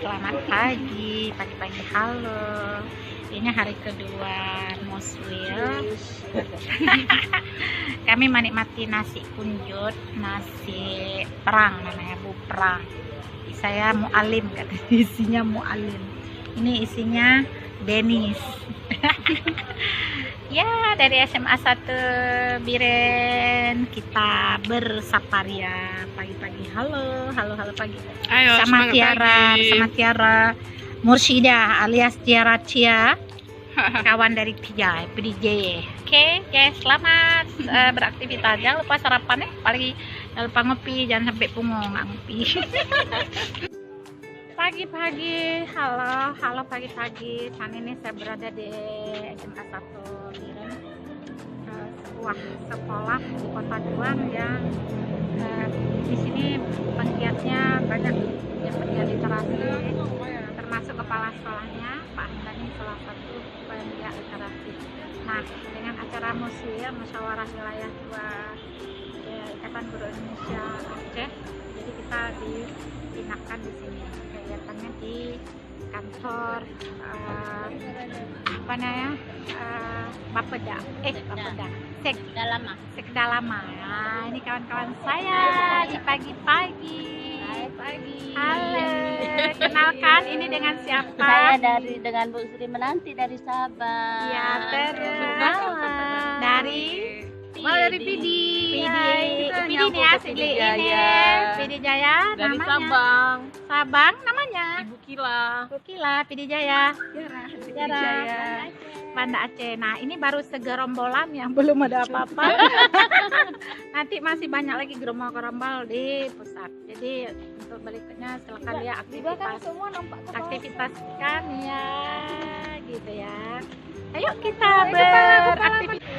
selamat pagi, pagi-pagi halo. Ini hari kedua Muswil. Kami menikmati nasi kunjut, nasi perang namanya, Bu Perang. Saya mu'alim, katanya isinya mu'alim. Ini isinya Denis. Ya, dari SMA 1 Biren kita bersaparia pagi-pagi. Halo pagi. Ayo, sama pagi. Tiara Mursyida alias Tiara Cia, kawan dari PDJ. Oke, selamat beraktivitas. Jangan lupa sarapan apalagi jangan lupa ngopi, jangan sampai pungung nggak ngopi. Pagi-pagi, halo pagi-pagi. Saat ini saya berada di SMA 1 Biren, sebuah sekolah di Kota Duang yang di sini penggiatnya banyak yang penggiat literasi, termasuk kepala sekolahnya Pak Handani, salah satu penggiat literasi. Nah, dengan acara musyawarah wilayah 2 Ikatan Guru Indonesia Aceh, jadi kita diinapkan di sini. Kegiatannya di kantor apa namanya, Bapeda, Sekda Lama. Nah, ini kawan-kawan saya di pagi-pagi. Halo, kenalkan ini dengan siapa? Saya dengan Bu Sri Menanti dari Sabah. Ya, terus dari PD Jaya Dari namanya. Sabang namanya Ibu Kila. PD Jaya Banda Aceh. Nah, ini baru segerombolan yang belum ada apa-apa. Nanti masih banyak lagi gerombol di pusat. Jadi untuk berikutnya silakan lihat aktivitas kan ya, gitu ya. Ayo kita beraktivitas.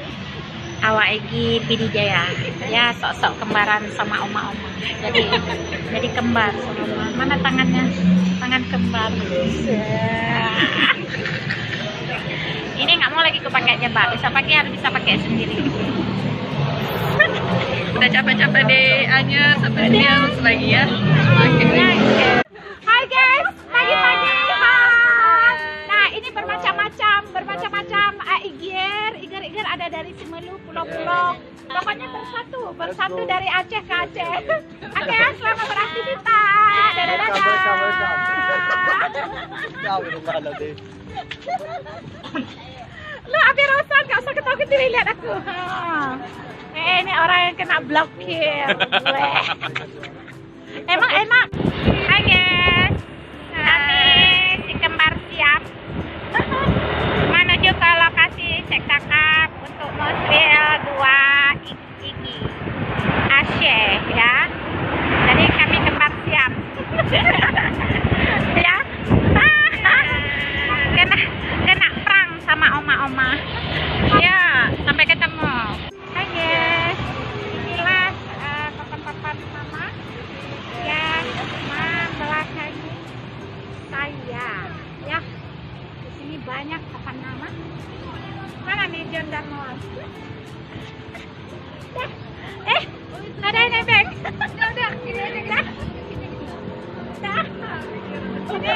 Awak Egi PD Jaya ya, sok-sok kembaran sama oma-oma, jadi kembar sama oma. Mana tangannya, tangan kembar. Ini nggak mau lagi kepakai jebak, bisa pakai sendiri. Udah capek-capek deh Anya sampai dia harus lagi ya. Hai guys, pagi-pagi. Hai. Nah, ini bermacam-macam iger ada dari Semelu, pulau-pulau. Pokoknya bersatu dari Aceh ke Aceh. Oke, selamat beraktivitas. Dadah. Lu Abi Rosan, gak usah ketawa-ketiwi lihat aku. Ini orang yang kena blokir. Emang enak. Hai guys, kami si kembar siap menuju ke lokasi Sektakap untuk Muswil 2 Iki Aceh ya. Jadi kami kembar siap. Ya. Kena perang sama oma-oma. Ya, sampai ketemu. Hai guys, inilah papan mama yang membelakangi saya ya. Di sini banyak papan nama. Mana nih John dan Noah? Ada nebeng. Udah, ini aja dah. Dah. Ini.